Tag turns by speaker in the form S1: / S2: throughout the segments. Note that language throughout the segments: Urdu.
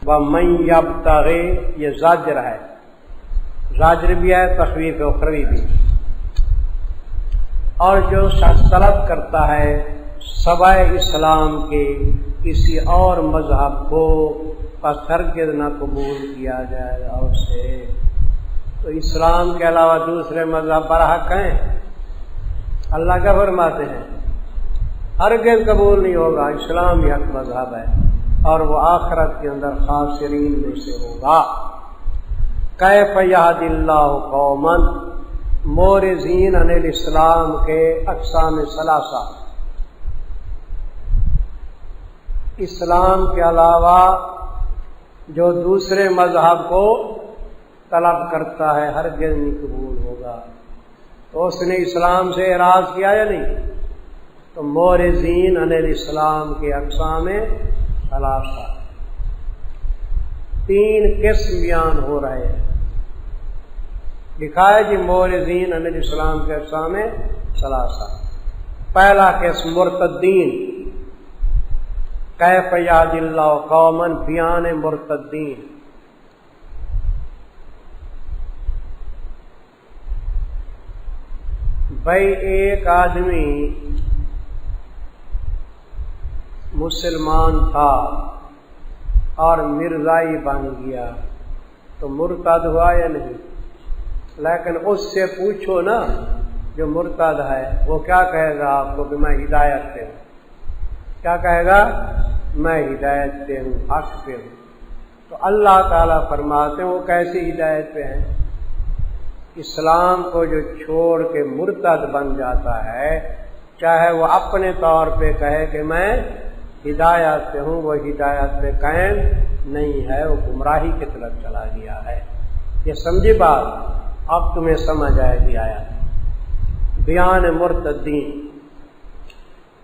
S1: وَمَن يَبْتَغِ یہ زاجر ہے، زاجر بھی ہے، تخویف اخروی بھی. اور جو شخص طلب کرتا ہے سوائے اسلام کے کسی اور مذہب کو پس ہرگز نہ قبول کیا جائے گا اسے. تو اسلام کے علاوہ دوسرے مذہب برحق ہیں. اللہ کیا فرماتے ہیں؟ ہرگز قبول نہیں ہوگا. اسلام ہی حق مذہب ہے اور وہ آخرت کے اندر خاسرین میں سے ہوگا. کیف یہدی اللہ قوما مورزین عن الاسلام کے اقسام ثلاثہ. اسلام کے علاوہ جو دوسرے مذہب کو طلب کرتا ہے ہرگز نہیں قبول ہوگا. تو اس نے اسلام سے اعراض کیا یا نہیں؟ تو مورزین عن الاسلام کے اقسام ثلاثہ، تین قسم بیان ہو رہے ہیں. لکھا ہے جی مورزین عن الاسلام کے اقسام ثلاثہ. پہلا قسم مرتدین. کیف یہدی اللہ قوما بیان مرتدین. بھائی ایک آدمی مسلمان تھا اور مرزائی بن گیا تو مرتد ہوا یا نہیں؟ لیکن اس سے پوچھو نا جو مرتد ہے وہ کیا کہے گا آپ کو کہ میں ہدایت پہ ہوں. کیا کہے گا؟ میں ہدایت پہ ہوں، حق پہ ہوں. تو اللہ تعالیٰ فرماتے ہیں وہ کیسی ہدایت پہ ہیں؟ اسلام کو جو چھوڑ کے مرتد بن جاتا ہے، چاہے وہ اپنے طور پہ کہے کہ میں ہدایت پہ ہوں، وہ ہدایت پہ قائم نہیں ہے، وہ گمراہی کی طرف چلا گیا ہے. یہ سمجھی بات؟ اب تمہیں سمجھ آئے گی. آیا بیان مرتدین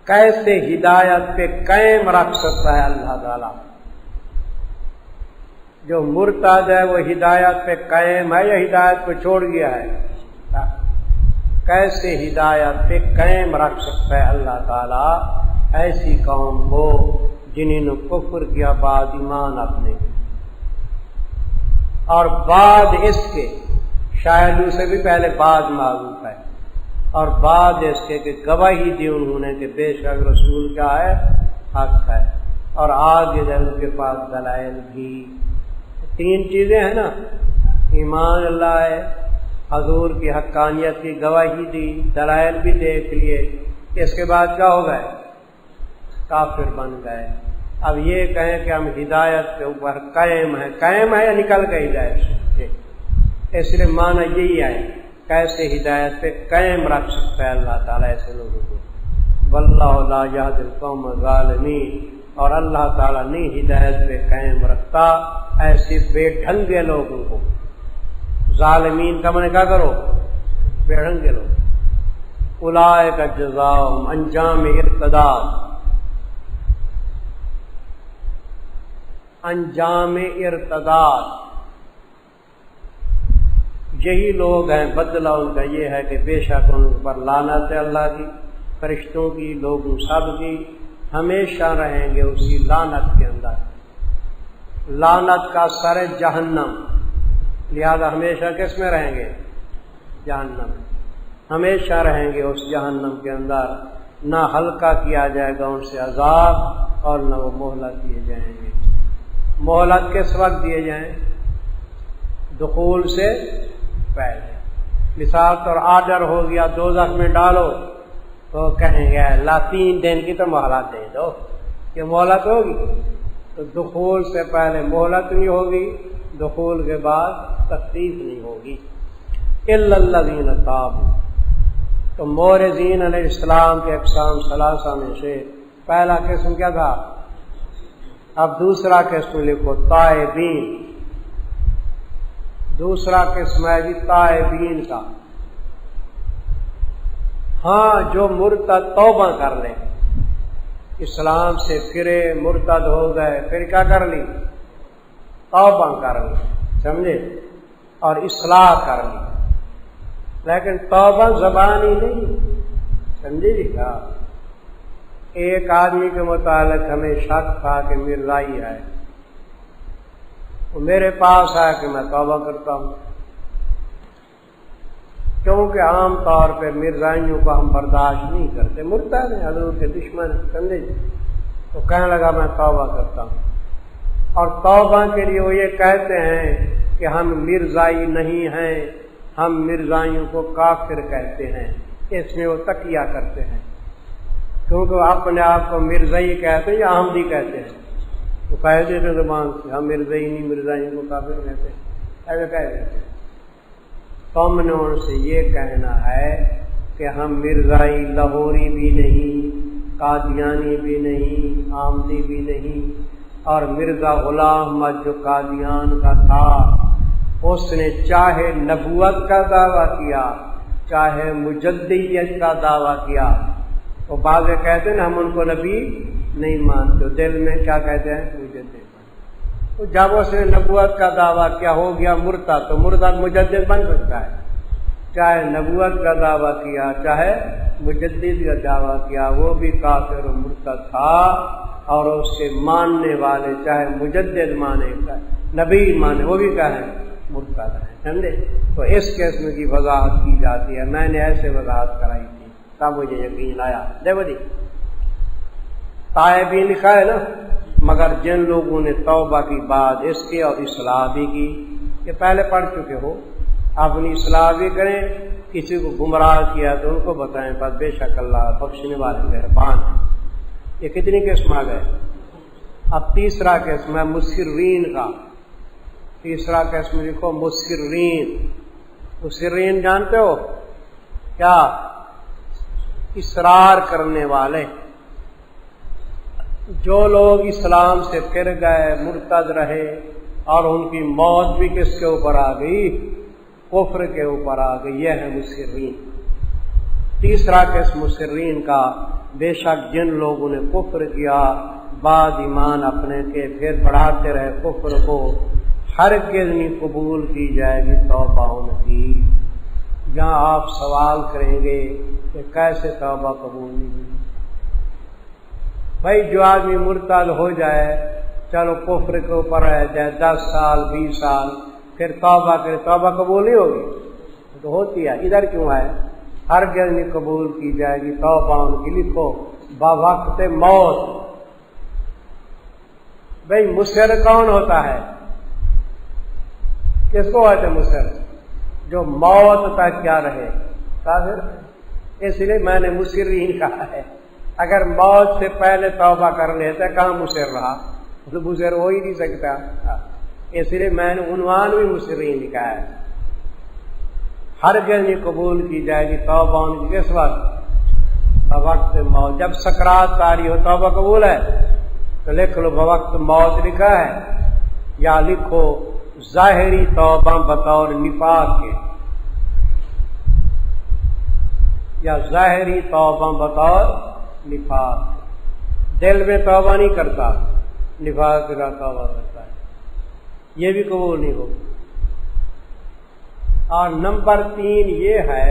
S1: کیسے ہدایت پہ قائم رکھ سکتا ہے اللہ تعالیٰ. جو مرتد ہے وہ ہدایت پہ قائم ہے یا ہدایت کو چھوڑ گیا ہے؟ کیسے ہدایت پہ قائم رکھ سکتا ہے اللہ تعالیٰ ایسی قوم کو جنہوں نے کفر کیا بعد ایمان اپنے، اور بعد اس کے شاہدوں سے بھی پہلے بعد معروف ہے، اور بعد اس کے کہ گواہی دی انہوں نے کہ بے شک رسول کیا ہے؟ حق ہے، اور آگے ان کے پاس دلائل بھی. تین چیزیں ہیں نا، ایمان اللہ ہے، حضور کی حقانیت کی گواہی دی، دلائل بھی دیکھ لیے. اس کے بعد کیا ہو گئے؟ کافر بن گئے. اب یہ کہیں کہ ہم ہدایت کے اوپر قائم ہے یا نکل گئی ہدایت سے؟ اس لیے معنی یہی ہے کیسے ہدایت پہ قائم رکھ سکتا ہے اللہ تعالیٰ ایسے لوگوں کو. واللہ لا یہدی القوم الظالمین، اور اللہ تعالیٰ نہیں ہدایت پہ قائم رکھتا ایسے بے ڈھنگے لوگوں کو. ظالمین کا معنی کیا کرو؟ بے ڈھنگے لوگ. اولئک جزاؤہم انجام ارتداد. انجام ارتداد یہی لوگ ہیں، بدلہ ان کا یہ ہے کہ بے شک ان پر لعنت ہے اللہ کی، فرشتوں کی، لوگوں سب کی، ہمیشہ رہیں گے اسی لعنت کے اندر. لعنت کا سر جہنم، لہذا ہمیشہ کس میں رہیں گے؟ جہنم. ہمیشہ رہیں گے اس جہنم کے اندر، نہ ہلکا کیا جائے گا ان سے عذاب اور نہ وہ مہلت دیے جائیں گے. مہلت کس وقت دیے جائیں؟ دخول سے پہلے. مثال طور آرڈر ہو گیا دوزخ میں ڈالو تو کہیں گے اللہ 3 دن کی تو مہلت دے دو. کہ مہلت ہوگی تو دخول سے پہلے مہلت نہیں ہوگی، دخول کے بعد تخفیف نہیں ہوگی. الا الذین تابوا. تو مورزین علیہ السلام کے اقسام ثلاثہ میں سے پہلا قسم کیا تھا؟ اب دوسرا قسم لکھو تائبین. دوسرا قسم ہے جی تائبین کا. ہاں جو مرتد توبہ کر لے، اسلام سے پھرے، مرتد ہو گئے، پھر کیا کر لی؟ توبہ کر لی، سمجھے، اور اصلاح کر لی. لیکن توبہ زبانی نہیں، سمجھے جی. کیا ایک آدمی کے متعلق ہمیں شک تھا کہ مرزائی ہے، وہ میرے پاس آیا کہ میں توبہ کرتا ہوں، کیونکہ عام طور پہ مرزائیوں کو ہم برداشت نہیں کرتے، مرتد ہیں، حضور کے دشمن سمجھے، تو کہنے لگا میں توبہ کرتا ہوں۔ اور توبہ کے لیے وہ یہ کہتے ہیں کہ ہم مرزائی نہیں ہیں، ہم مرزائیوں کو کافر کہتے ہیں، اس میں وہ تقیہ کرتے ہیں، کیونکہ وہ اپنے آپ کو مرزائی کہتے ہیں یا احمدی کہتے ہیں، وہ کہہ دیتے زبان سے ہم مرزائی نہیں، مرزائیوں کو کافر کہتے ہیں، ایسے کہہ دیتے ہیں۔ تم نے ان سے یہ کہنا ہے کہ ہم مرزائی لاہوری بھی نہیں، قادیانی بھی نہیں، آمدی بھی نہیں، اور مرزا غلام احمد جو قادیان کا تھا اس نے چاہے نبوت کا دعویٰ کیا چاہے مجددیت کا دعویٰ کیا، تو بعض کہتے ہیں ہم ان کو نبی نہیں مانتے، دل میں کیا کہتے ہیں مجدد۔ تو جب اس نے نبوت کا دعویٰ کیا ہو گیا مرتد، تو مرتد مجدد بن سکتا ہے، چاہے نبوت کا دعویٰ کیا چاہے مجدد کا دعویٰ کیا، وہ بھی کافر و مرتد تھا، اور اس کے ماننے والے چاہے مجدد مانے نبی مانے وہ بھی کیا ہے مرتد ہے، سمجھے؟ تو اس قسم کی وضاحت کی جاتی ہے، میں نے ایسے وضاحت کرائی تھی تب مجھے یقین آیا۔ دیکھو جی تائبین لکھا ہے نا، مگر جن لوگوں نے توبہ کی بعد اس کی اور اصلاح بھی کی، یہ پہلے پڑھ چکے ہو، اپنی اصلاح بھی کریں، کسی کو گمراہ کیا تو ان کو بتائیں، پر بے شک اللہ بخشنے والے مہربان ہے۔ یہ کتنی قسم آ گئے؟ اب تیسرا قسم ہے مسرین کا، تیسرا قسم لکھو مسرین۔ مسرین جانتے ہو کیا؟ اصرار کرنے والے، جو لوگ اسلام سے پھر گئے، مرتد رہے، اور ان کی موت بھی کس کے اوپر آ گئی؟ کفر کے اوپر آ گئی، یہ ہے مسرین۔ تیسرا قسم مسرین کا، بے شک جن لوگوں نے کفر کیا بعد ایمان اپنے کے، پھر بڑھاتے رہے کفر کو، ہرگز نہیں قبول کی جائے گی توبہ ان کی۔ جہاں آپ سوال کریں گے کہ کیسے توبہ قبول نہیں ہوئی؟ بھائی جو آدمی مرتد ہو جائے، چلو کفر کے اوپر رہ جائے 10 سال 20 سال، پھر توبہ کرے، توبہ قبول نہیں ہوگی؟ تو ہوتی ہے، ادھر کیوں ہے؟ ہرگز نہیں قبول کی جائے گی توبہ ان کی، لکھو بوقت موت۔ بھائی مصر کون ہوتا ہے؟ کس کو ہوتا ہے مصر؟ جو موت تک کیا رہے کافر، اس لیے میں نے مصرین کہا ہے۔ اگر موت سے پہلے توبہ کر لیتا کہاں مصر رہا، تو مصر ہو ہی نہیں سکتا، اس لیے میں نے عنوان بھی مصرین لکھا ہے۔ ہرگز نہیں قبول کی جائے گی توبہ ان کی، کس وقت؟ بوقت موت، جب سکرات طاری ہو توبہ قبول ہے؟ تو لکھ لو بوقت موت لکھا ہے، یا لکھو ظاہری توبہ بطور نفاق کے، یا ظاہری توبہ بطور نفاق، دل میں توبہ نہیں کرتا، نفاق کا توبہ کرتا ہے، یہ بھی قبول نہیں ہوگی۔ اور نمبر 3 یہ ہے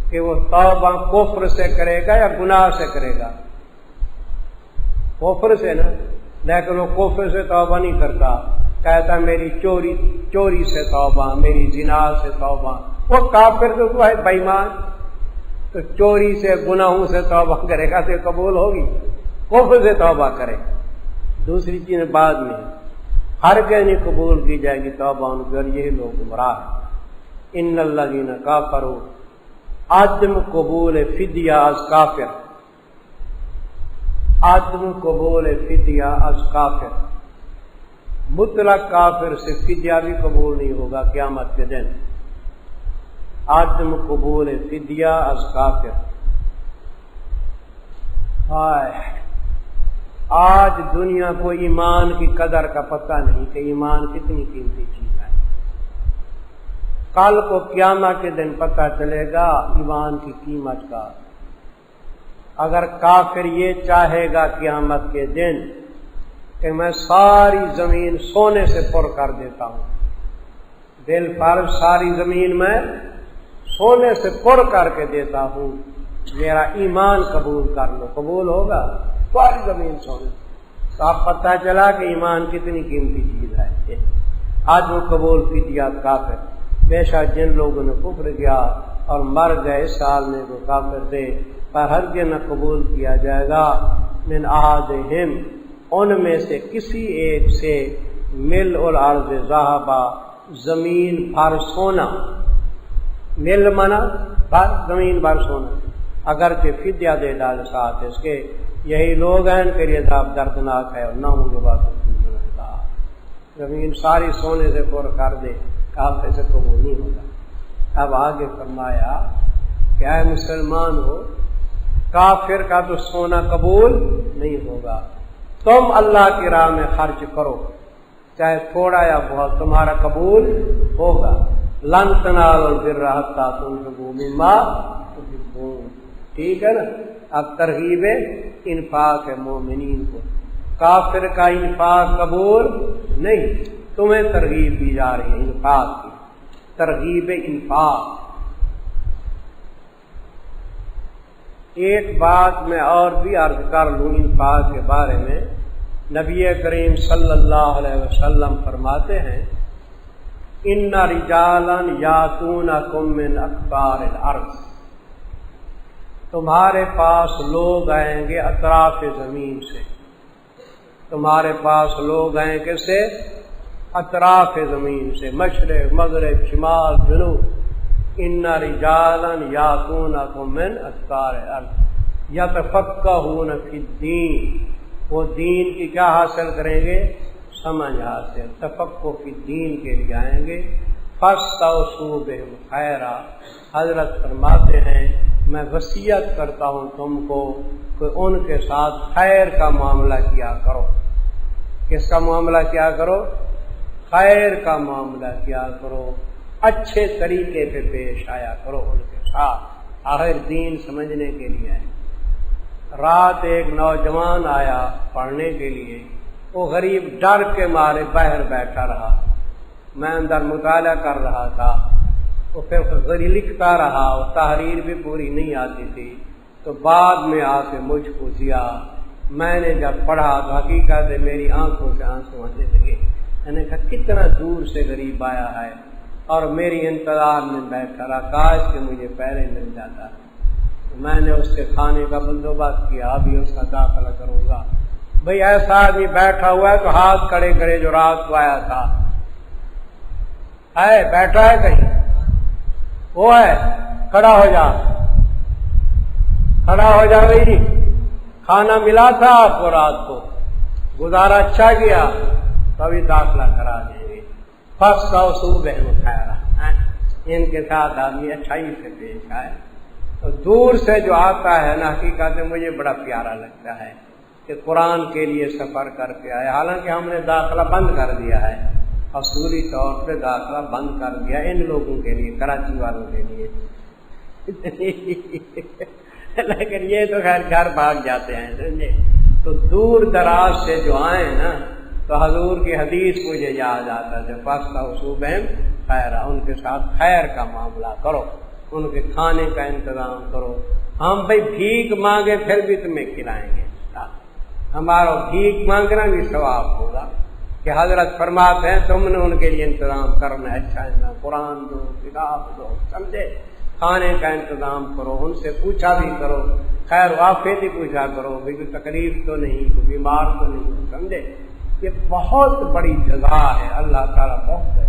S1: کہ وہ توبہ کفر سے کرے گا یا گناہ سے کرے گا؟ کفر سے نا، لیکن وہ کفر سے توبہ نہیں کرتا، کہتا میری چوری سے توبہ، میری زنا سے توبہ، وہ کافر تو ہے بے ایمان، تو چوری سے گناہوں سے توبہ کرے گا تو قبول ہوگی؟ کفر سے توبہ کرے۔ دوسری چیز بعد میں ہرگز نہیں قبول کی جائے گی توبہ ان کی، اور یہی لوگ گمراہ ہیں۔ ان الذین کافروا، عدم قبول فدیہ از کافر، عدم قبول فدیہ از کافر، مطلق کافر سے فدیہ بھی قبول نہیں ہوگا قیامت کے دن۔ عدم قبول فدیہ از کافر۔ آج دنیا کو ایمان کی قدر کا پتہ نہیں کہ ایمان کتنی قیمتی چیز ہے، کل کو قیامت کے دن پتہ چلے گا ایمان کی قیمت کا۔ اگر کافر یہ چاہے گا قیامت کے دن کہ میں ساری زمین سونے سے پر کر دیتا ہوں، دل پر ساری زمین میں سونے سے پر کر کے دیتا ہوں، میرا ایمان قبول کر لو، قبول ہوگا؟ ساری زمین سونے، تو اب پتہ چلا کہ ایمان کتنی قیمتی چیز ہے۔ آج وہ قبول فدیہ کافر، بے شک جن لوگوں نے کفر کیا اور مر گئے اس حال میں وہ کافر تھے، پر ہرگز نہ قبول کیا جائے گا من احدہم ان میں سے کسی ایک سے مل الارض ذہبا زمین بھر سونا، مل منا بھر زمین بھر سونا، اگرچہ فدیہ دے ڈال ساتھ اس کے، یہی لوگ ہیں ان کے لیے عذاب دردناک ہے اور نہ ہوں گے بات زمین ساری سونے سے پر کر دے کافر سے قبول نہیں ہوگا۔ اب آگے فرمایا کہ اے مسلمان ہو، کافر کا تو سونا قبول نہیں ہوگا، تم اللہ کی راہ میں خرچ کرو چاہے تھوڑا یا بہت، تمہارا قبول ہوگا۔ لن تنالوا البر حتى تنفقوا مما تحبون، ٹھیک ہے نا۔ اب ترغیب انفاق مومنین کو، کافر کا انفاق قبول نہیں، تمہیں ترغیب دی جا رہی ہے انفاق کی، ترغیب انفاق۔ ایک بات میں اور بھی عرض کر لوں انفاق کے بارے میں، نبی کریم صلی اللہ علیہ وسلم فرماتے ہیں ان رجالا یاتونکم من اقطار الارض، تمہارے پاس لوگ آئیں گے اطراف زمین سے، تمہارے پاس لوگ آئیں کیسے؟ اطراف زمین سے، مشرق مغرب شمال جنوب۔ ان رجالا یاتونکم من اقطار الارض یتفقہون فی الدین، وہ دین کی کیا حاصل کریں گے؟ سمجھ حاصل، تفقہ فی الدین کے لیے آئیں گے۔ فاستوصوا بہم خیرا، حضرت فرماتے ہیں میں وصیت کرتا ہوں تم کو کہ ان کے ساتھ خیر کا معاملہ کیا کرو۔ کس کا معاملہ کیا کرو؟ خیر کا معاملہ کیا کرو، اچھے طریقے پہ پیش آیا کرو ان کے ساتھ، آخر دین سمجھنے کے لیے آئے۔ رات ایک نوجوان آیا پڑھنے کے لیے، وہ غریب ڈر کے مارے باہر بیٹھا رہا، میں اندر مطالعہ کر رہا تھا، وہ پھر غریب لکھتا رہا، وہ تحریر بھی پوری نہیں آتی تھی، تو بعد میں آ کے مجھ کو دیا، میں نے جب پڑھا تو حقیقت میری آنکھوں سے آنسو آنے لگے، میں نے کہا کتنا دور سے غریب آیا ہے اور میری انتظار میں بیٹھا رہا، کاش کہ مجھے پہلے مل جاتا۔ میں نے اس کے کھانے کا بندوبست کیا، ابھی اس کا داخلہ کروں گا۔ بھئی ایسا آدمی بیٹھا ہوا ہے تو ہاتھ کھڑے کرے جو رات کو آیا تھا، ہے بیٹھا ہے کہیں؟ وہ ہے، کھڑا ہو جا، کھڑا ہو جا بھئی، کھانا ملا تھا آپ کو رات کو، گزارا اچھا کیا تو ابھی داخلہ کرا دیں گے۔ فاستوصوا بہم خیرا، ان کے ساتھ آدمی اچھائی سے پیش آئے۔ تو دور سے جو آتا ہے نا، حقیقت میں مجھے بڑا پیارا لگتا ہے کہ قرآن کے لیے سفر کر کے آئے، حالانکہ ہم نے داخلہ بند کر دیا ہے، اصولی طور پہ داخلہ بند کر دیا ان لوگوں کے لیے، کراچی والوں کے لیے لیکن یہ تو خیر گھر بھاگ جاتے ہیں، سمجھے؟ تو دور دراز سے جو آئے نا، تو حضور کی حدیث مجھے یاد آتا ہے، فاستوصوا بہم خیرا، ان کے ساتھ خیر کا معاملہ کرو، ان کے کھانے کا انتظام کرو۔ ہم بھائی بھیک مانگے پھر بھی تمہیں کھلائیں گے، ہمارا بھیک مانگنا بھی ثواب ہوگا، کہ حضرت فرماتے ہیں تم نے ان کے لیے انتظام کرنا ہے، اچھا ہے، قرآن دو، کتاب دو، سمجھے؟ کھانے کا انتظام کرو، ان سے پوچھا بھی کرو، خیر وافیت ہی پوچھا کرو، بھی کوئی تکلیف تو نہیں، کوئی بیمار تو نہیں، سمجھے؟ یہ بہت بڑی جزا ہے، اللہ تعالیٰ بہت ہے،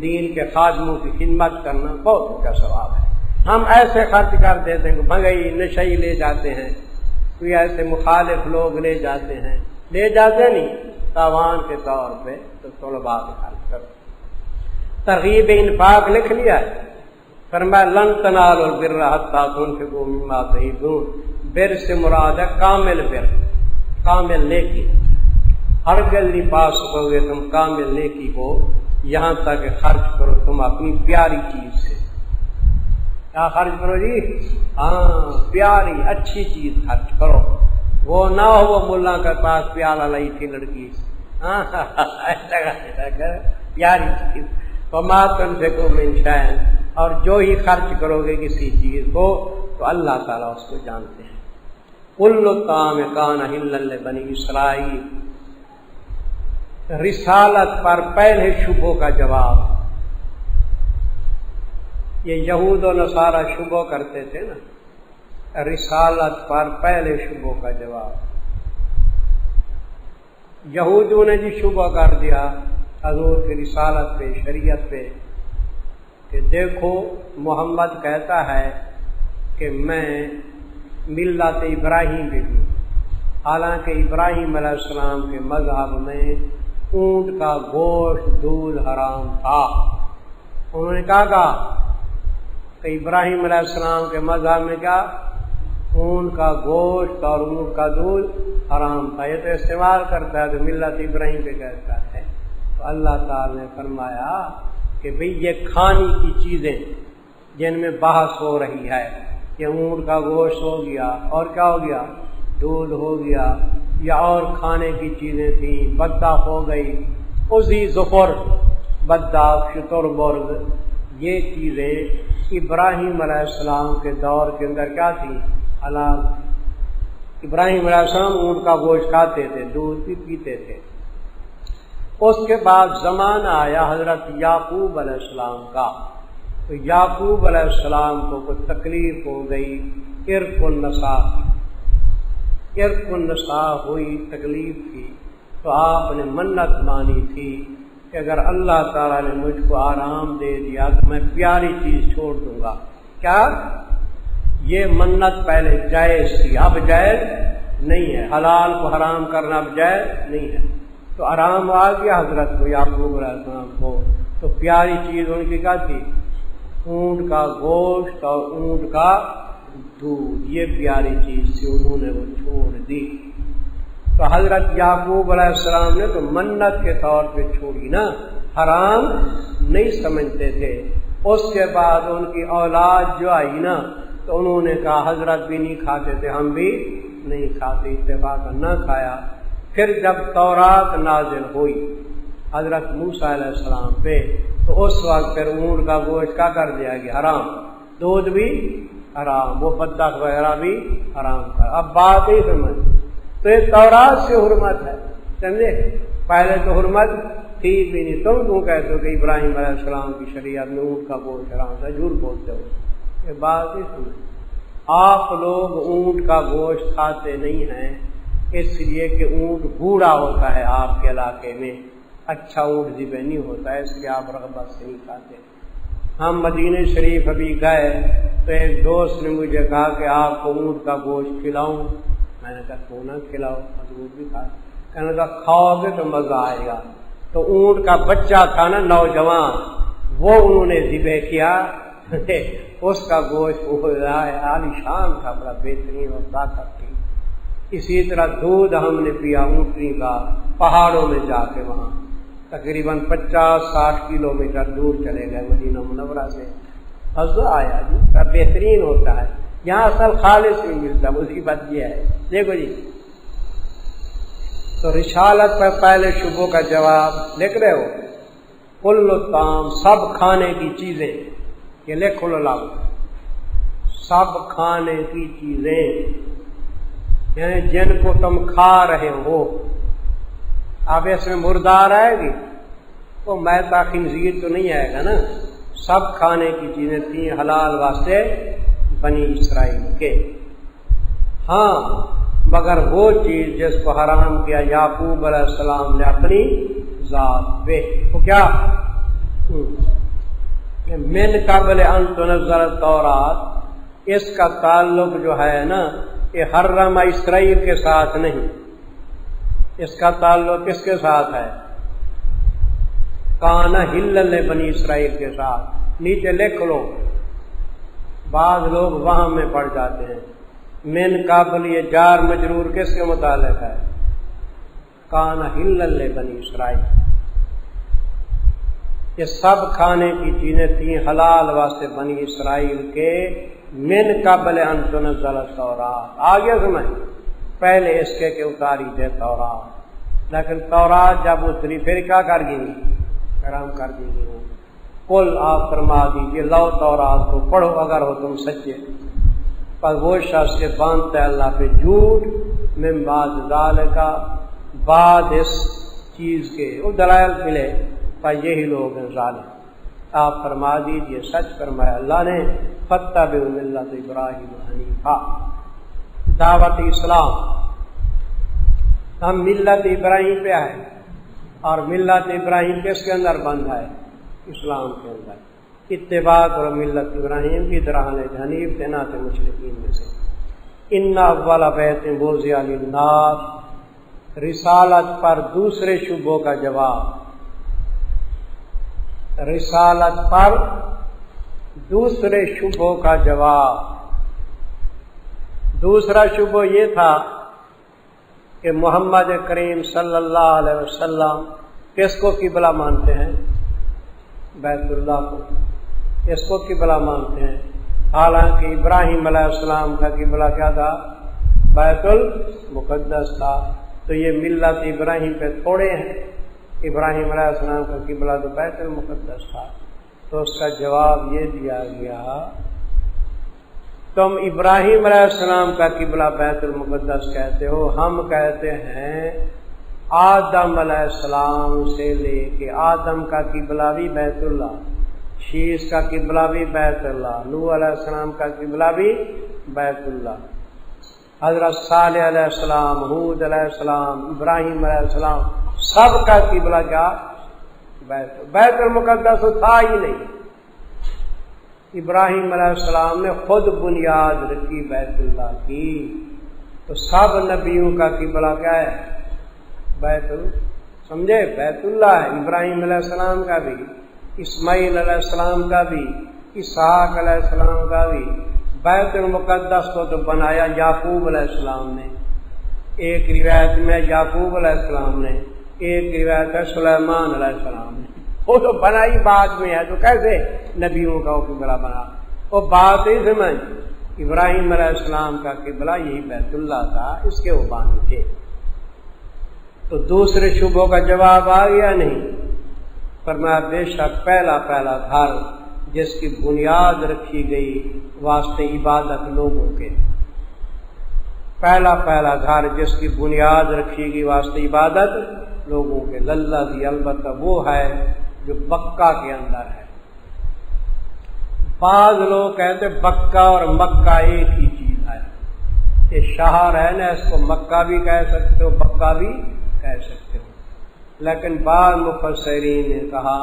S1: دین کے خادموں کی خدمت کرنا بہت اچھا ثواب ہے۔ ہم ایسے خرچ کر دیتے ہیں کہ بھنگئی نشئی لے جاتے ہیں، کوئی ایسے مخالف لوگ لے جاتے ہیں، لے جاتے نہیں تاوان کے طور پہ، تو طلباء کے خرچ کرو۔ ترغیب انفاق لکھ لیا ہے، فرمایا لن تنالوا البر حتى تنفقوا مما تحبون، بر سے مراد ہے کامل بر، کامل نیکی، ہرگز نہیں پا سکو گے تم کامل نیکی کو یہاں تک خرچ کرو تم اپنی پیاری چیز سے۔ کیا خرچ کرو جی؟ ہاں، پیاری اچھی چیز خرچ کرو، وہ نہ ہو وہ ملا کے پاس پیالہ لائی تھی لڑکی، ہاں پیاری چیز۔ وما تنفقوا من شیء، اور جو ہی خرچ کرو گے کسی چیز کو تو اللہ تعالیٰ اس کو جانتے ہیں۔ کل طعام کان حلا لبنی اسرائیل، رسالت پر پہلے شبہوں کا جواب. یہ یہود و نصارہ شبہ کرتے تھے نا، رسالت پر پہلے شبہوں کا جواب. یہودوں نے جی شبہ کر دیا حضور کی رسالت پہ، شریعت پہ، کہ دیکھو محمد کہتا ہے کہ میں ملت ابراہیم بھی ہوں، حالانکہ ابراہیم علیہ السلام کے مذہب میں اونٹ کا گوشت دودھ حرام تھا. انہوں نے کہا کہ ابراہیم علیہ السلام کے مذہب میں کیا اونٹ کا گوشت اور اونٹ کا دودھ حرام تھا. یہ تو استعمال کرتا ہے تو ملت ابراہیم پہ کہتا ہے. تو اللہ تعالی نے فرمایا کہ بھئی یہ کھانے کی چیزیں جن میں بحث ہو رہی ہے، کہ اونٹ کا گوشت ہو گیا اور کیا ہو گیا، دودھ ہو گیا، یا اور کھانے کی چیزیں تھیں، بدہ ہو گئی، اسی ظفر بدہ شتر برگ، یہ چیزیں ابراہیم علیہ السلام کے دور کے اندر کیا تھی، حلال. ابراہیم علیہ السلام اونٹ کا گوشت کھاتے تھے، دودھ بھی پیتے تھے. اس کے بعد زمانہ آیا حضرت یعقوب علیہ السلام کا، تو یعقوب علیہ السلام کو کچھ تکلیف ہو گئی، عرق النساء ہوئی، تکلیف تھی. تو آپ نے منت مانی تھی کہ اگر اللہ تعالیٰ نے مجھ کو آرام دے دیا تو میں پیاری چیز چھوڑ دوں گا. کیا؟ یہ منت پہلے جائز تھی، اب جائز نہیں ہے. حلال کو حرام کرنا اب جائز نہیں ہے. تو آرام آ گیا حضرت کو، یعقوب علیہ السلام کو. تو پیاری چیز ان کی کیا تھی، اونٹ کا گوشت اور اونٹ کا دودھ، یہ پیاری چیز تھی، انہوں نے وہ چھوڑ دی. تو حضرت یعقوب علیہ السلام نے تو منت کے طور پہ چھوڑی نا، حرام نہیں سمجھتے تھے. اس کے بعد ان کی اولاد جو آئی نا، تو انہوں نے کہا حضرت بھی نہیں کھاتے تھے، ہم بھی نہیں کھاتے، اتفاق نہ کھایا. پھر جب تورات نازل ہوئی حضرت موسیٰ علیہ السلام پہ، تو اس وقت پھر اونٹ کا گوشت کا کر دیا گیا حرام، دودھ بھی حرام، وہ بدخ وغیرہ بھی حرام کر. اب بات ہی سمجھ، تو یہ تورات سے حرمت ہے، سمجھے؟ پہلے تو حرمت تھی بھی نہیں. تم کیوں کہتے ہو کہ ابراہیم علیہ السلام کی شریعت میں اونٹ کا گوشت حرام تھا؟ جھوٹ بولتے ہو. یہ بات ہی سمجھ. آپ لوگ اونٹ کا گوشت کھاتے نہیں ہیں اس لیے کہ اونٹ بوڑھا ہوتا ہے آپ کے علاقے میں، اچھا اونٹ ذبح نہیں ہوتا ہے، اس لیے آپ رغبت سے نہیں کھاتے. ہم مدینہ شریف ابھی گئے تو ایک دوست نے مجھے کہا کہ آپ کو اونٹ کا گوشت کھلاؤں. میں نے کہا کیوں نہ کھلاؤ، حضور بھی کھا. کہنے لگا کھاؤ گے تو مزہ آئے گا. تو اونٹ کا بچہ تھا نا، نوجوان، وہ انہوں نے ذبح کیا. اس کا گوشت عالیشان تھا، بڑا بہترین اور طاقت تھی. اسی طرح دودھ ہم نے پیا اونٹنی کا، پہاڑوں میں جا کے، وہاں تقریباً 50-60 کلومیٹر دور چلے گئے مدینہ منورہ سے. مزہ آیا جی، بہترین ہوتا ہے. یہاں اصل خالص نہیں ملتا، مصیبت یہ ہے. دیکھو جی، تو رسالت پر پہلے شبہوں کا جواب لکھ رہے ہو. کل الطعام، سب کھانے کی چیزیں، یہ لکھ لو لاؤ، سب کھانے کی چیزیں، یعنی جن کو تم کھا رہے ہو. اب اس میں مردار آئے گی تو میتا خنزیر تو نہیں آئے گا نا. سب کھانے کی چیزیں تھیں حلال واسطے بنی اسرائیل کے. ہاں مگر وہ چیز جس کو حرام کیا یعقوب علیہ السلام نے اپنی ذات پہ، تو کیا من قبل ان تنزل التورات، اس کا تعلق جو ہے نا یہ حرم اسرائیل کے ساتھ نہیں، اس کا تعلق کس کے ساتھ ہے؟ کان حلل بنی اسرائیل کے ساتھ. نیچے لکھ لو، بعض لوگ وہاں میں پڑ جاتے ہیں. من قبل یہ جار مجرور کس کے متعلق ہے؟ کان حلل بنی اسرائیل. یہ سب کھانے کی چیزیں تھیں حلال واسطے بنی اسرائیل کے. من قبل ان تنزل التورات، آگے سمجھ، پہلے اس کے کہ اتاری دے تورات. لیکن تورات جب اتری پھر کیا کر گئی؟ حرام کر دی گئی. قل، آپ فرما دیجیے، لو تورات کو پڑھو اگر ہو تم سچے. پر وہ شخص سے باندھتا ہے اللہ پہ جھوٹ، من بعد ذالک، بعد اس چیز کے وہ دلائل ملے پر یہی لوگ ہیں ظالم۔ آپ فرما دیجئے سچ فرمایا اللہ نے فاتبعوا ملت ابراہیم حنیفا، دعوت اسلام، ہم ملت ابراہیم پہ آئے اور ملت ابراہیم کس کے اندر بند ہے؟ اسلام کے اندر۔ اتباع کرو ملت ابراہیم کی طرح حنیف تھے نہ تھے مشرکین میں سے۔ ان اول بیت وضع للناس، رسالت پر دوسرے شبہوں کا جواب، رسالت پر دوسرے شبہوں کا جواب۔ دوسرا شبہ یہ تھا کہ محمد کریم صلی اللہ علیہ وسلم کس کو قبلہ مانتے ہیں؟ بیت اللہ کو، اس کو قبلہ مانتے ہیں، حالانکہ ابراہیم علیہ السلام کا قبلہ کیا تھا؟ بیت المقدس تھا۔ تو یہ ملت ابراہیم پہ تھوڑے ہیں، ابراہیم علیہ السلام کا قبلہ تو بیت المقدس تھا۔ تو اس کا جواب یہ دیا گیا تم ابراہیم علیہ السلام کا قبلہ بیت المقدس کہتے ہو، ہم کہتے ہیں آدم علیہ السلام سے لے کے آدم کا قبلہ بھی بیت اللہ، شیش کا قبلہ بھی بیت اللہ، نوح علیہ السلام کا قبلہ بھی بیت اللہ، حضرت صالح علیہ السلام، ہود علیہ السلام، ابراہیم علیہ السلام، سب کا قبلہ کیا؟ بیت المقدس تھا ہی نہیں۔ ابراہیم علیہ السلام نے خود بنیاد رکھی بیت اللہ کی، تو سب نبیوں کا قبلہ کیا ہے؟ سمجھے؟ بیت اللہ ہے۔ ابراہیم علیہ السلام کا بھی، اسماعیل علیہ السلام کا بھی، اسحاق علیہ السلام کا بھی۔ بیت المقدس کو تو بنایا یعقوب علیہ السلام نے، ایک روایت میں یعقوب علیہ السلام نے، ایک روایت ہے سلیمان علیہ السلام نے۔ وہ تو بنائی بعد میں ہے، تو کیسے نبیوں کا وہ قبلہ بنا؟ وہ بات ہی سمجھ، ابراہیم علیہ السلام کا قبلہ یہی بیت اللہ تھا، اس کے وہ بانی تھے۔ تو دوسرے شبہوں کا جواب آ گیا نہیں؟ فرمایا بے شک پہلا گھر جس کی بنیاد رکھی گئی واسطے عبادت لوگوں کے، پہلا گھر جس کی بنیاد رکھی گئی واسطے عبادت لوگوں کے، للذی البتہ وہ ہے جو بکہ کے اندر ہے۔ بعض لوگ کہتے بکہ اور مکہ ایک ہی چیز ہے، یہ شہر ہے نا، اس کو مکہ بھی کہہ سکتے ہو، بکہ بھی کہہ سکتے ہو، لیکن بعض مفسرین نے کہا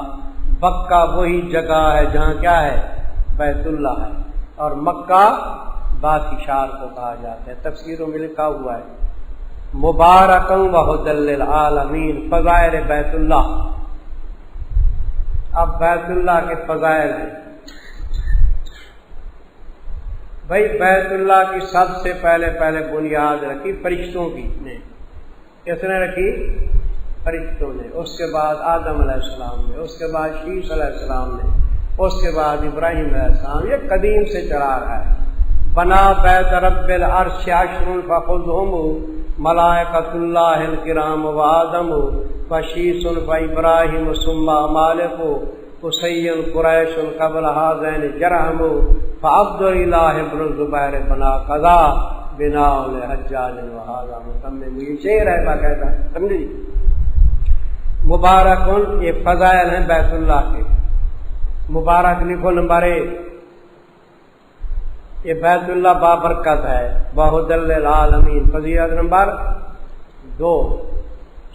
S1: بکہ وہی جگہ ہے جہاں کیا ہے؟ بیت اللہ ہے، اور مکہ باقی شہر کو کہا جاتا ہے۔ تفسیروں میں لکھا ہوا ہے مبارکاً وہدی للعالمین، فضائل بیت اللہ۔ اب بیت اللہ کے فضائل ہیں بھائی، بیت اللہ کی سب سے پہلے بنیاد رکھی فرشتوں کی نے۔ کس نے رکھی؟ فرشتوں نے۔ اس کے بعد آدم علیہ السلام نے، اس کے بعد شیش علیہ السلام نے، اس کے بعد ابراہیم علیہ السلام۔ یہ قدیم سے چلا رہا ہے۔ بنا بیت رب العرش عشر فخذهم ملائکۃ اللہ الکرام و آدم وشیش فابراہیم ثم مالک حسین قریش قبل هذین جرہم فعبد الہ ابن زبیر بنا قضا بنا الحجاج وہذا متمم۔ یہ شعر ہے باقاعدہ، سمجھے؟ مبارکن یہ فضائل ہیں بیت اللہ کے۔ مبارک لکھو نمبر 1، یہ بیت اللہ بابرکت ہے، بہدی للعالمین۔ فضیلت نمبر 2،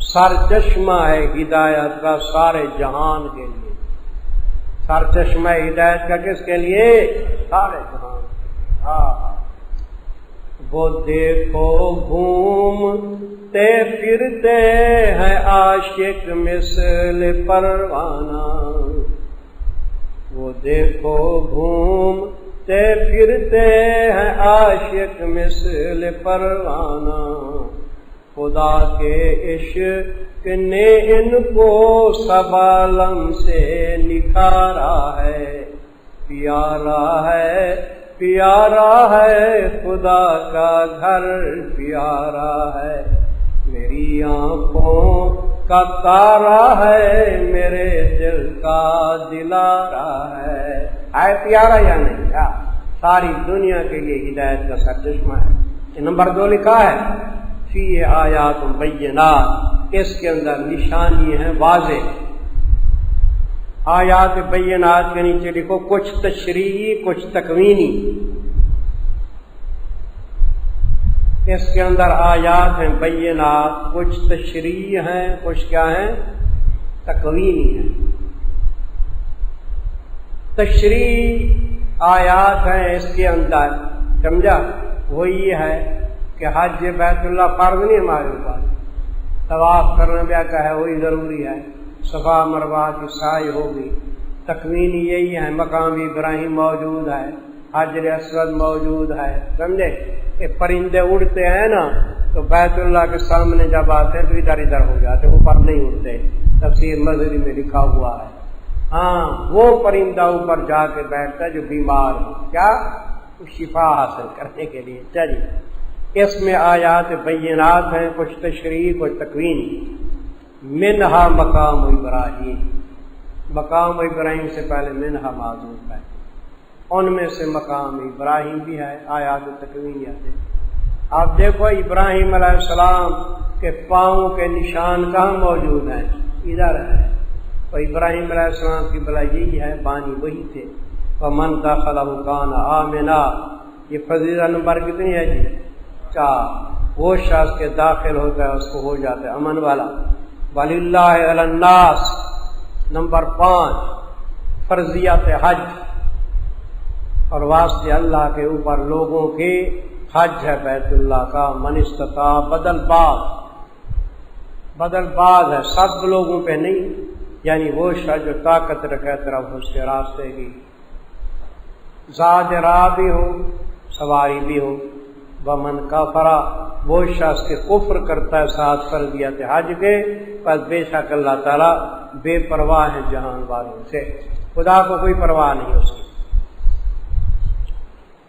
S1: سرچشمہ ہے ہدایت کا سارے جہان کے لیے۔ سرچشمہ ہدایت کا کس کے لیے؟ سارے جہان۔ وہ دیکھو گھومتے پھرتے ہیں عاشق مثل پروانہ، وہ دیکھو گھومتے پھرتے ہیں عاشق مثل پروانہ، خدا کے عشق نے ان کو سب عالم سے نکھارا ہے، پیارا ہے پیارا ہے خدا کا گھر، پیارا ہے میری آنکھوں کا تارا ہے، میرے دل کا دلارا ہے۔ پیارا یا نہیں؟ کیا ساری دنیا کے لیے ہدایت کا سرچشمہ ہے۔ یہ نمبر 2 لکھا ہے فی آیات بینات، اس کے اندر نشانی ہے واضح. آیات بینات کے نیچے لکھو کچھ تشریعی کچھ تکوینی. اس کے اندر آیات ہیں بینات، کچھ تشریعی ہیں، کچھ کیا ہیں تکوینی ہیں. تشریعی آیات ہیں اس کے اندر، سمجھا؟ وہی ہے کہ حج بیت اللہ فرض نہیں ہمارے اوپر، طواف کرنا بھی کیا ہے وہی ضروری ہے، صفا مروہ کی سعی ہوگی. تکوینی یہی ہے، مقام ابراہیم موجود ہے، حجر اسود موجود ہے، سمجھے؟ کہ پرندے اڑتے ہیں نا تو بیت اللہ کے سامنے جب آتے ہیں تو ادھر ادھر ہو جاتے، اوپر نہیں اڑتے. تفسیر مظہری میں لکھا ہوا ہے. ہاں وہ پرندہ اوپر جا کے بیٹھتا ہے جو بیمار ہو، کیا شفا حاصل کرنے کے لیے. چلیے اس میں آیات بینات ہیں، کچھ تشریح کچھ تکوین. منہا مقام ابراہیم، مقام ابراہیم سے پہلے منہا معذوف ہے، ان میں سے مقام ابراہیم بھی ہے. آیات تکوینیات ہے. آپ دیکھو ابراہیم علیہ السلام کے پاؤں کے نشان کہاں موجود ہیں؟ ادھر ہے. تو ابراہیم علیہ السلام کی بلا یہی ہے، بانی وہی تھے. وَمَنْ دَخَلَهُ كَانَ آمِنًا. یہ فضیلہ نمبر کتنی ہے جی؟ 4. وہ شخص کے داخل ہوتا ہے اس کو ہو جاتا ہے امن والا. وَلِلَّهِ عَلَى النَّاسِ نمبر 5 فرضیت حج، اور واسطے اللہ کے اوپر لوگوں کے حج ہے بیت اللہ کا. من استطاع بدل باز ہے، سب لوگوں پہ نہیں، یعنی وہ شخص جو طاقت رکھے طرف اس کے راستے کی، زاد راہ بھی ہو سواری بھی ہو. ومن کفرا، وہ شخص کے کفر کرتا ہے ساتھ فرضیت حج کے، پس بے شک اللہ تعالیٰ بے پرواہ ہے جہان والوں سے، خدا کو کوئی پرواہ نہیں اس کی.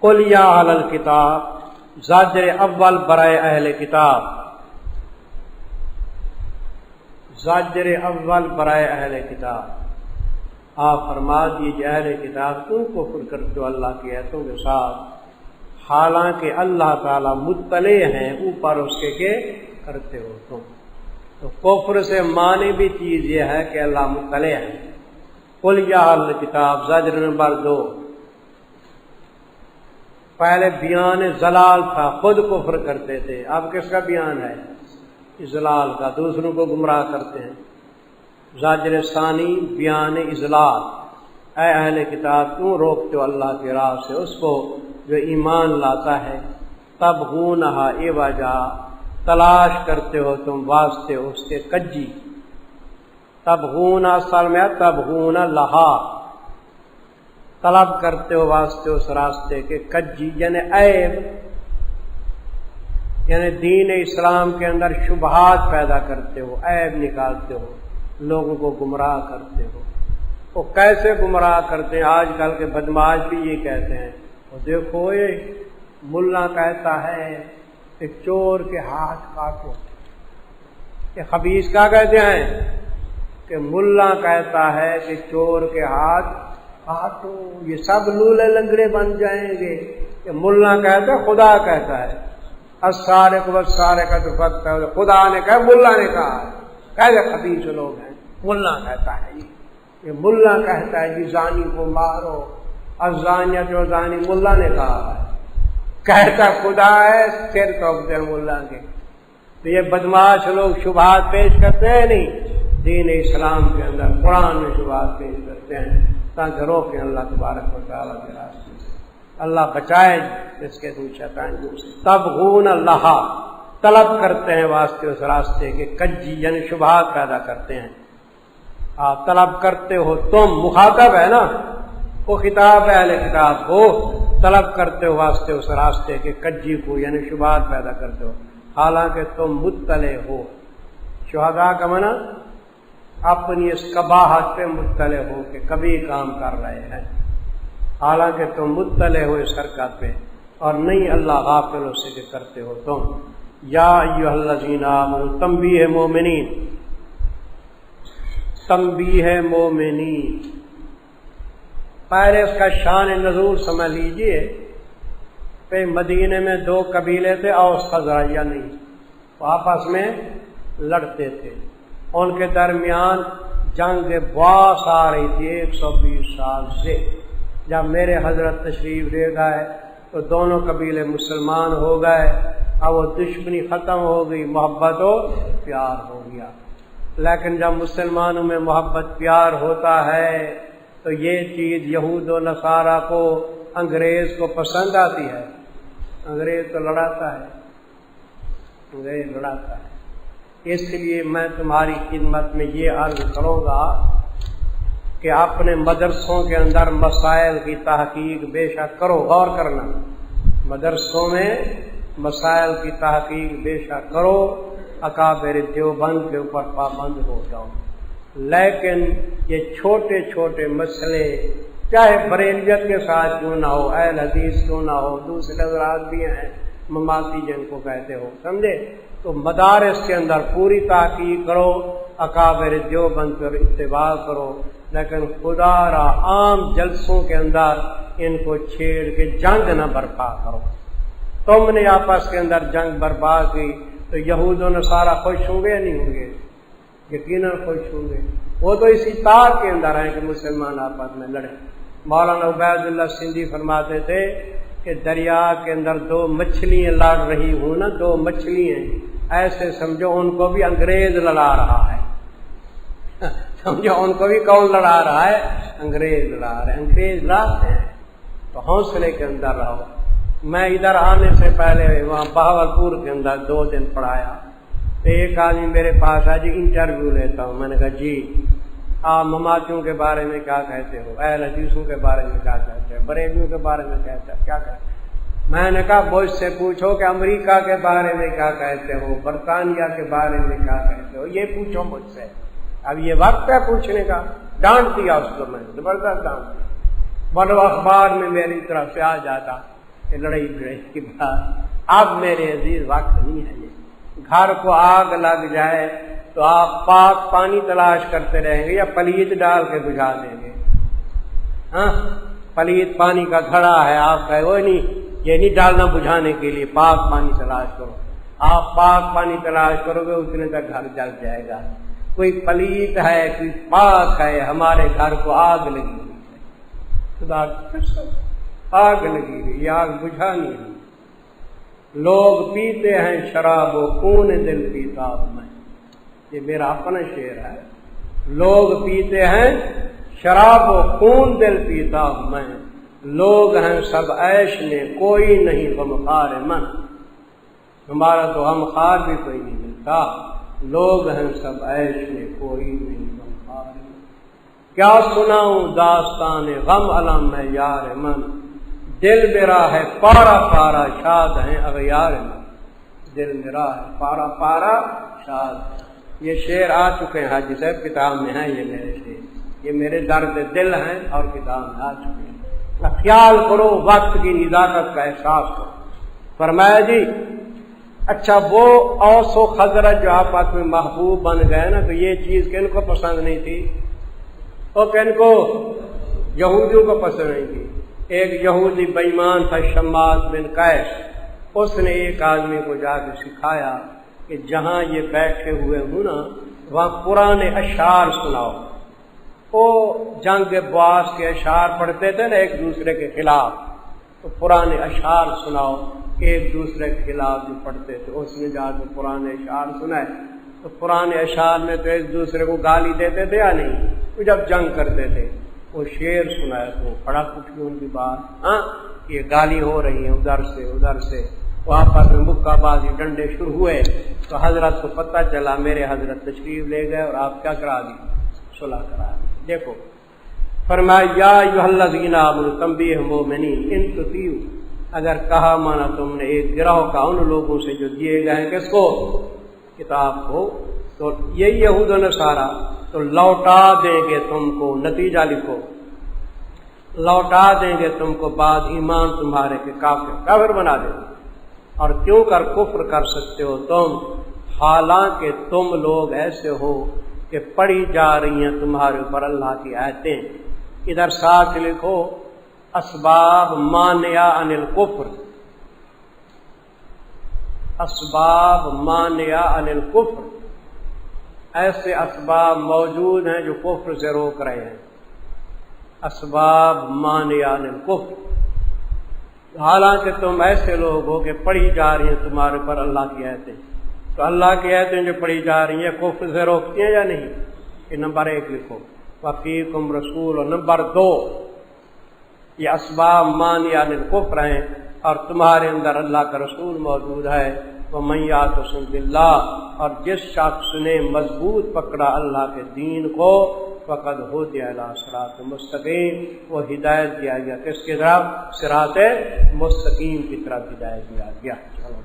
S1: قل یا اہل الکتاب، زجر اول برائے اہل کتاب، زجر اول برائے اہل کتاب. آپ فرما دیجیے اہل کتاب کیوں کفر کرتے ہو اللہ کی آیتوں کے ساتھ، حالانکہ اللہ تعالیٰ مطلع ہیں اوپر اس کے کرتے ہو تم. تو کفر سے معنی بھی چیز یہ ہے کہ اللہ مطلع ہے. قل یا اہل کتاب زجر نمبر 2. پہلے بیان زلال تھا، خود کفر کرتے تھے، اب کس کا بیان ہے؟ اضلال کا، دوسروں کو گمراہ کرتے ہیں. زاجر ثانی بیان اضلال، اے اہل کتاب کیوں روکتے ہو اللہ کی راہ سے اس کو جو ایمان لاتا ہے. تبغونہا عوجا، تلاش کرتے ہو تم واسطے اس کے کجی. تبغون اصل میں تبغون لہا، طلب کرتے ہو واسطے اس راستے کے کجی، یعنی عیب، یعنی دین اسلام کے اندر شبہات پیدا کرتے ہو، عیب نکالتے ہو، لوگوں کو گمراہ کرتے ہو. وہ کیسے گمراہ کرتے ہیں؟ آج کل کے بدماش بھی یہ کہتے ہیں، وہ دیکھو یہ ملا کہتا ہے کہ چور کے ہاتھ کاٹو. یہ خبیث کیا کہتے ہیں کہ ملا کہتا ہے کہ چور کے ہاتھ کاٹو، یہ سب لولے لنگڑے بن جائیں گے. کہ ملا کہتا ہے خدا کہتا ہے، السارق والسارقۃ فاقطعوا، خدا نے کہا ملا نے کہا، کیسے خبیث لوگ ہیں. ملا کہتا ہے، یہ ملا کہتا ہے جی زانی کو مارو، الزانیۃ والزانی، ملا نے کہا ہے، کہتا خدا ہے، سر ٹوکتے ہیں ملا کے. تو یہ بدماش لوگ شبہات پیش کرتے ہیں، نہیں دین اسلام کے اندر قرآن میں شبہات پیش کرتے ہیں تاکہ روکیں اللہ تبارک و تعالیٰ کے راستے سے. اللہ بچائے اس کے دو شیطان سے. تبغون لہا، طلب کرتے ہیں واسطے اس راستے کے کجی، یعنی شبہات پیدا کرتے ہیں. آپ طلب کرتے ہو تم، مخاطب ہے نا، وہ خطاب ہے اہل کتاب کو، طلب کرتے ہو واسطے اس راستے کے کجی کو، یعنی شبہات پیدا کرتے ہو، حالانکہ تم مطلع ہو. شہداء کا معنی اپنی اس قباحت پہ مطلع ہو کہ کبھی کام کر رہے ہیں، حالانکہ تم مطلع ہو اس حرکت پہ، اور نہیں اللہ غافل سے کہ کرتے ہو تم. یا ایھا الذین آمنوا، تنبیہ مومنین، تنبیہ مومنین. پہلے اس کا شان نزول سمجھ لیجئے کہ مدینے میں 2 قبیلے تھے، اوس خزرج، نہیں وہ آپس میں لڑتے تھے، ان کے درمیان جنگ باس آ رہی تھی 120 سال سے۔ جب میرے حضرت تشریف لے گئے تو دونوں قبیلے مسلمان ہو گئے، اب وہ دشمنی ختم ہو گئی، محبت و پیار ہو گیا۔ لیکن جب مسلمانوں میں محبت پیار ہوتا ہے تو یہ چیز یہود و نصارہ کو، انگریز کو پسند آتی ہے؟ انگریز تو لڑاتا ہے، انگریز لڑاتا ہے۔ اس لیے میں تمہاری خدمت میں یہ عرض کروں گا کہ اپنے مدرسوں کے اندر مسائل کی تحقیق بے شک کرو، غور کرنا، مدرسوں میں مسائل کی تحقیق بے شک کرو، اکابر دیوبند کے اوپر پابند ہو جاؤ۔ لیکن یہ چھوٹے چھوٹے مسئلے چاہے بریلیت کے ساتھ کیوں نہ ہو، اہل حدیث کیوں نہ ہو، دوسرے حضرات بھی ہیں مماتی جن کو کہتے ہو، سمجھے؟ تو مدارس کے اندر پوری تحقیق کرو، اکابر دیوبند پر اتباع کرو، لیکن خدا را عام جلسوں کے اندر ان کو چھیڑ کے جنگ نہ برپا کرو۔ تم نے آپس کے اندر جنگ برپا کی تو یہود و نصارہ خوش ہوں گے یا نہیں ہوں گے؟ یقیناً خوش ہوں گے۔ وہ تو اسی تار کے اندر ہیں کہ مسلمان آپس میں لڑیں۔ مولانا عبید اللہ سندھی فرماتے تھے کہ دریا کے اندر دو مچھلیاں لڑ رہی ہوں نا، دو مچھلیاں، ایسے سمجھو ان کو بھی انگریز لڑا رہا ہے، سمجھو ان کو بھی کون لڑا رہا ہے؟ انگریز لڑا رہے ہیں، انگریز لڑاتے ہیں۔ تو حوصلے کے اندر رہو۔ میں ادھر آنے سے پہلے وہاں بہاولپور کے اندر 2 دن پڑھایا تو ایک آدمی میرے پاس آیا، جی انٹرویو لیتا ہوں۔ میں نے کہا جی آپ مماتیوں کے بارے میں کیا کہتے ہو، اہل حدیثوں کے بارے میں کیا کہتے ہیں، بریلویوں کے بارے میں کیا کہتے ہیں؟ میں نے کہا مجھ سے پوچھو کہ امریکہ کے بارے میں کیا کہتے ہو، برطانیہ کے بارے میں کیا کہتے ہو، یہ پوچھو مجھ سے۔ اب یہ وقت ہے پوچھنے کا، ڈانٹ دیا اس کو، میں نے زبردست ڈانٹ دیا۔ بڑو اخبار میں میری طرف سے آ جاتا کہ لڑائی بڑائی کی بات۔ اب میرے عزیز وقت نہیں ہے، یہ گھر کو آگ لگ جائے تو آپ پاک پانی تلاش کرتے رہیں گے یا پلیت ڈال کے بجھا دیں گے؟ ہاں، پلیت پانی کا گھڑا ہے، آپ کہے وہ نہیں، یہ نہیں ڈالنا بجھانے کے لیے، پاک پانی تلاش کرو۔ آپ پاک پانی تلاش کرو گے اتنے تک گھر جل جائے گا۔ کوئی پلیت ہے، کوئی پاک ہے، ہمارے گھر کو آگ لگی ہوئی ہے، خدا آگ لگی ہوئی، یہ آگ بجھانی ہے۔ لوگ پیتے ہیں شراب و خون دل پیتا ہوں میں، یہ میرا اپنا شعر ہے۔ لوگ پیتے ہیں شراب و خون دل پیتا ہوں میں، لوگ ہیں سب عیش میں کوئی نہیں غمخوار من، ہمارا تو غمخوار بھی کوئی نہیں ملتا، لوگ ہیں سب عیش میں کوئی نہیں غمخوار من۔ کیا سناؤں داستان غم علم میں یار من، دل میرا ہے پارا پارا شاد ہیں اغیار من، دل میرا ہے پارا پارا شاد۔ یہ شعر آ چکے ہیں حاجی صاحب کتاب میں ہیں، یہ میرے شعر، یہ میرے درد دل ہیں اور کتاب میں آ چکے ہیں۔ خیال کرو، وقت کی نزاکت کا احساس کرو۔ فرمایا جی اچھا وہ اوس و خزرج جو آپس میں محبوب بن گئے نا، تو یہ چیز کن کو پسند نہیں تھی؟ وہ کن کو؟ یہودیوں کو پسند نہیں تھی۔ ایک یہودی بے ایمان تھا شماس بن قیس، اس نے ایک آدمی کو جا کے سکھایا کہ جہاں یہ بیٹھے ہوئے ہوں نا وہاں پرانے اشعار سناؤ۔ وہ جنگ باس کے اشعار پڑھتے تھے نا ایک دوسرے کے خلاف، تو پرانے اشعار سناؤ، ایک دوسرے کے خلاف جو پڑھتے تھے۔ اس نے جا کے پرانے اشعار سنائے، تو پرانے اشعار میں تو ایک دوسرے کو گالی دیتے تھے یا نہیں؟ وہ جب جنگ کرتے تھے وہ شعر سنائے تو بڑا کچھ بھی ان کی بات، ہاں یہ گالی ہو رہی ہے ادھر سے، وہاں پر مکہ بازی ڈنڈے شروع ہوئے تو حضرت کو پتہ چلا، میرے حضرت تشریف لے گئے اور آپ کیا کرا دی؟ صلح کرا دی۔ دیکھو فرمایا یا ایھا الذین آمنوا تنبیہ مومنین ان تطیعوا، اگر کہا مانا تم نے ایک گروہ کا ان لوگوں سے جو دیے گئے ہیں کس کو؟ کتاب کو، تو یہی یہود و نصارہ، تو لوٹا دیں گے تم کو، نتیجہ لکھو، لوٹا دیں گے تم کو بعد ایمان تمہارے کے کافر بنا دیں گے۔ اور کیوں کر کفر کر سکتے ہو تم، حالانکہ تم لوگ ایسے ہو کہ پڑھی جا رہی ہیں تمہارے اوپر اللہ کی آیتیں۔ ادھر ساتھ لکھو اسباب مانعہ عن الکفر، اسباب مانعہ عن الکفر، ایسے اسباب موجود ہیں جو کفر سے روک رہے ہیں، اسباب مانعان الکفر، حالانکہ تم ایسے لوگ ہو کہ پڑھی جا رہی ہیں تمہارے پر اللہ کی آیتیں، تو اللہ کی آیتیں جو پڑھی جا رہی ہیں کفر سے روکتی ہیں یا نہیں؟ یہ نمبر 1 لکھو، وفیکم رسول، اور نمبر 2 یہ اسباب مانعان الکفر ہیں اور تمہارے اندر اللہ کا رسول موجود ہے۔ وَمَن يَعْتَصِم بِاللَّهِ، اور جس شخص نے مضبوط پکڑا اللہ کے دین کو، فقد ہدی الی صراط مستقیم، وہ ہدایت دیا گیا کس کی طرف؟ صراط مستقیم کی طرف ہدایت دیا گیا۔ چلو